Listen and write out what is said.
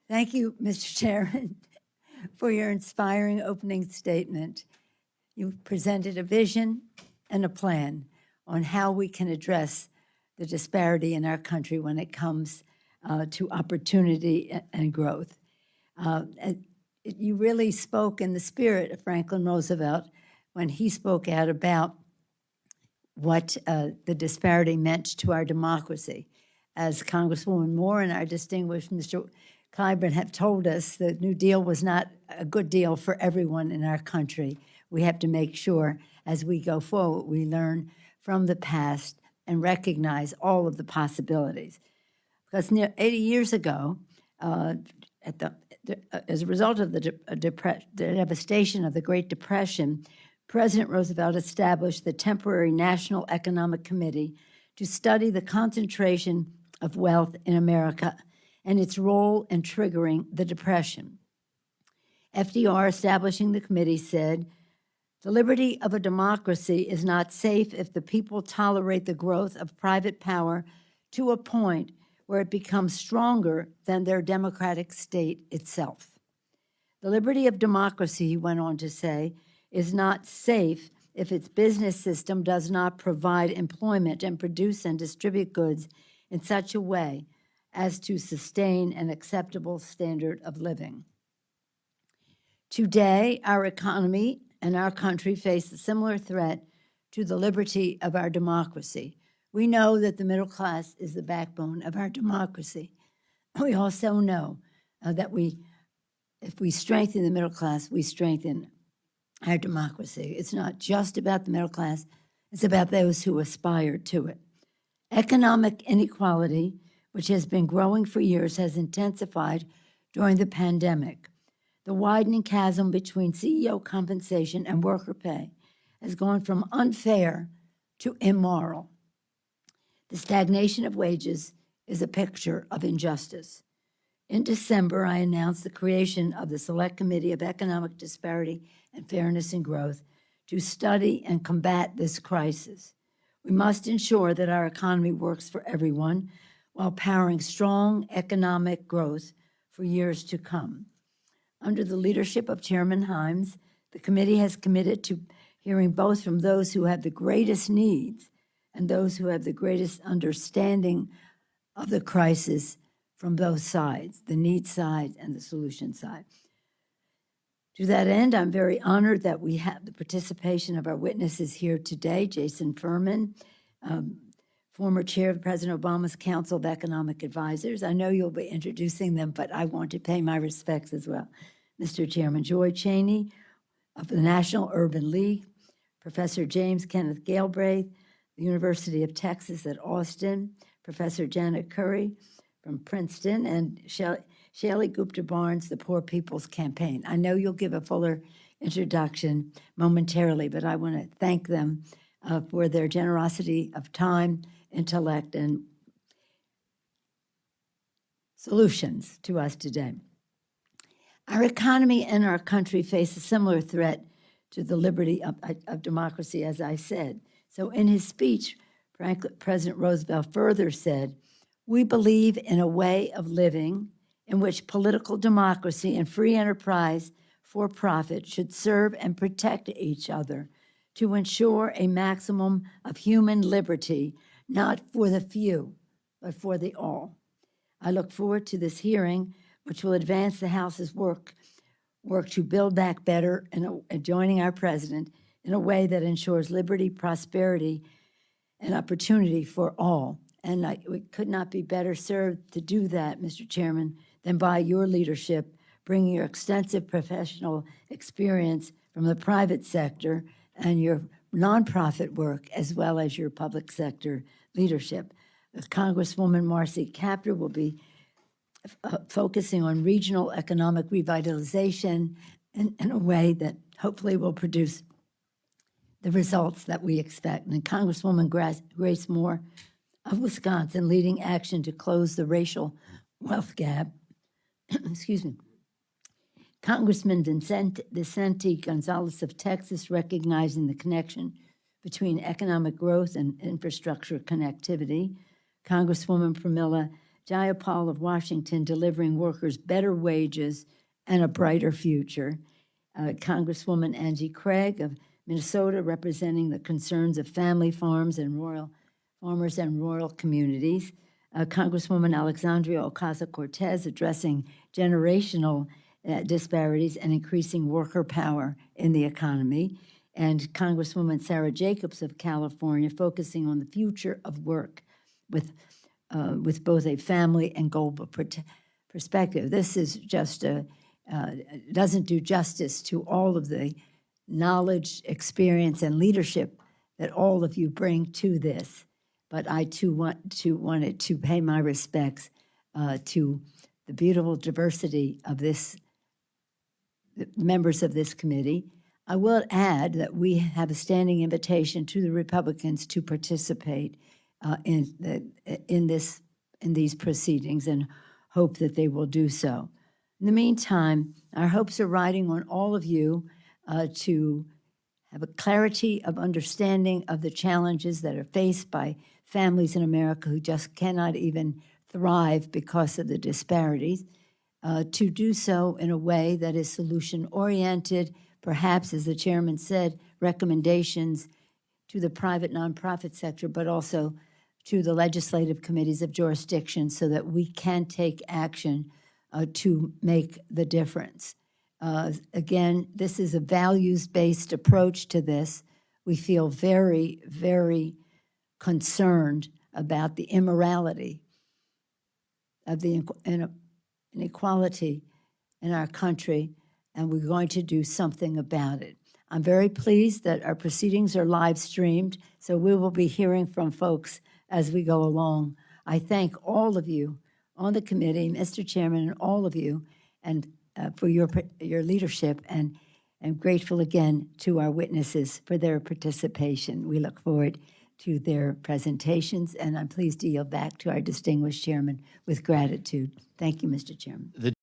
Thank you, Mr. Chairman, for your inspiring opening statement. You presented a vision and a plan on how we can address the disparity in our country when it comes to opportunity and growth. You really spoke in the spirit of Franklin Roosevelt when he spoke out about what the disparity meant to our democracy. As Congresswoman Moore and our distinguished Mr. Clyburn have told us, the New Deal was not a good deal for everyone in our country. We have to make sure as we go forward, we learn from the past and recognize all of the possibilities. Because 80 years ago, as a result of the devastation of the Great Depression, President Roosevelt established the temporary National Economic Committee to study the concentration of wealth in America and its role in triggering the Depression. FDR, establishing the committee, said, "The liberty of a democracy is not safe if the people tolerate the growth of private power to a point where it becomes stronger than their democratic state itself. The liberty of democracy," he went on to say, "is not safe if its business system does not provide employment and produce and distribute goods in such a way as to sustain an acceptable standard of living." Today, our economy and our country face a similar threat to the liberty of our democracy. We know that the middle class is the backbone of our democracy. We also know that if we strengthen the middle class, we strengthen our democracy. It's not just about the middle class, it's about those who aspire to it. Economic inequality, which has been growing for years, has intensified during the pandemic. The widening chasm between CEO compensation and worker pay has gone from unfair to immoral. The stagnation of wages is a picture of injustice. In December, I announced the creation of the Select Committee of Economic Disparity and Fairness and Growth to study and combat this crisis. We must ensure that our economy works for everyone while powering strong economic growth for years to come. Under the leadership of Chairman Himes, the committee has committed to hearing both from those who have the greatest needs and those who have the greatest understanding of the crisis from both sides, the need side and the solution side. To that end, I'm very honored that we have the participation of our witnesses here today. Jason Furman, former chair of President Obama's Council of Economic Advisors. I know you'll be introducing them, but I want to pay my respects as well. Mr. Chairman Joy Cheney of the National Urban League, Professor James Kenneth Galbraith, the University of Texas at Austin, Professor Janet Curry from Princeton, and Shelley Gupta Barnes, the Poor People's Campaign. I know you'll give a fuller introduction momentarily, but I want to thank them for their generosity of time, intellect, and solutions to us today. Our economy and our country face a similar threat to the liberty of democracy, as I said. So in his speech, President Roosevelt further said, "We believe in a way of living in which political democracy and free enterprise for profit should serve and protect each other to ensure a maximum of human liberty, not for the few, but for the all." I look forward to this hearing, which will advance the House's work to build back better and joining our president in a way that ensures liberty, prosperity, and opportunity for all. And we could not be better served to do that, Mr. Chairman, than by your leadership, bringing your extensive professional experience from the private sector and your nonprofit work, as well as your public sector leadership. Congresswoman Marcy Kaptur will be focusing on regional economic revitalization in a way that hopefully will produce the results that we expect. And Congresswoman Grace Moore of Wisconsin leading action to close the racial wealth gap. Excuse me. Congressman Vicente Gonzalez of Texas recognizing the connection between economic growth and infrastructure connectivity. Congresswoman Pramila Jayapal of Washington, delivering workers better wages and a brighter future. Congresswoman Angie Craig of Minnesota, representing the concerns of family farmers and rural communities. Congresswoman Alexandria Ocasio-Cortez, addressing generational disparities and increasing worker power in the economy. And Congresswoman Sarah Jacobs of California, focusing on the future of work with both a family and global perspective. This is just doesn't do justice to all of the knowledge, experience, and leadership that all of you bring to this. But I too wanted to pay my respects to the beautiful diversity of the members of this committee. I will add that we have a standing invitation to the Republicans to participate in these proceedings, and hope that they will do so. In the meantime, our hopes are riding on all of you to have a clarity of understanding of the challenges that are faced by families in America who just cannot even thrive because of the disparities, to do so in a way that is solution-oriented, perhaps, as the chairman said, recommendations to the private nonprofit sector, but also to the legislative committees of jurisdiction so that we can take action to make the difference. Again, this is a values-based approach to this. We feel very, very concerned about the immorality of the inequality in our country, and we're going to do something about it. I'm very pleased that our proceedings are live streamed, so we will be hearing from folks as we go along. I thank all of you on the committee, Mr. Chairman, and all of you, and for your leadership, and I'm grateful again to our witnesses for their participation. We look forward to their presentations, and I'm pleased to yield back to our distinguished chairman with gratitude. Thank you, Mr. Chairman.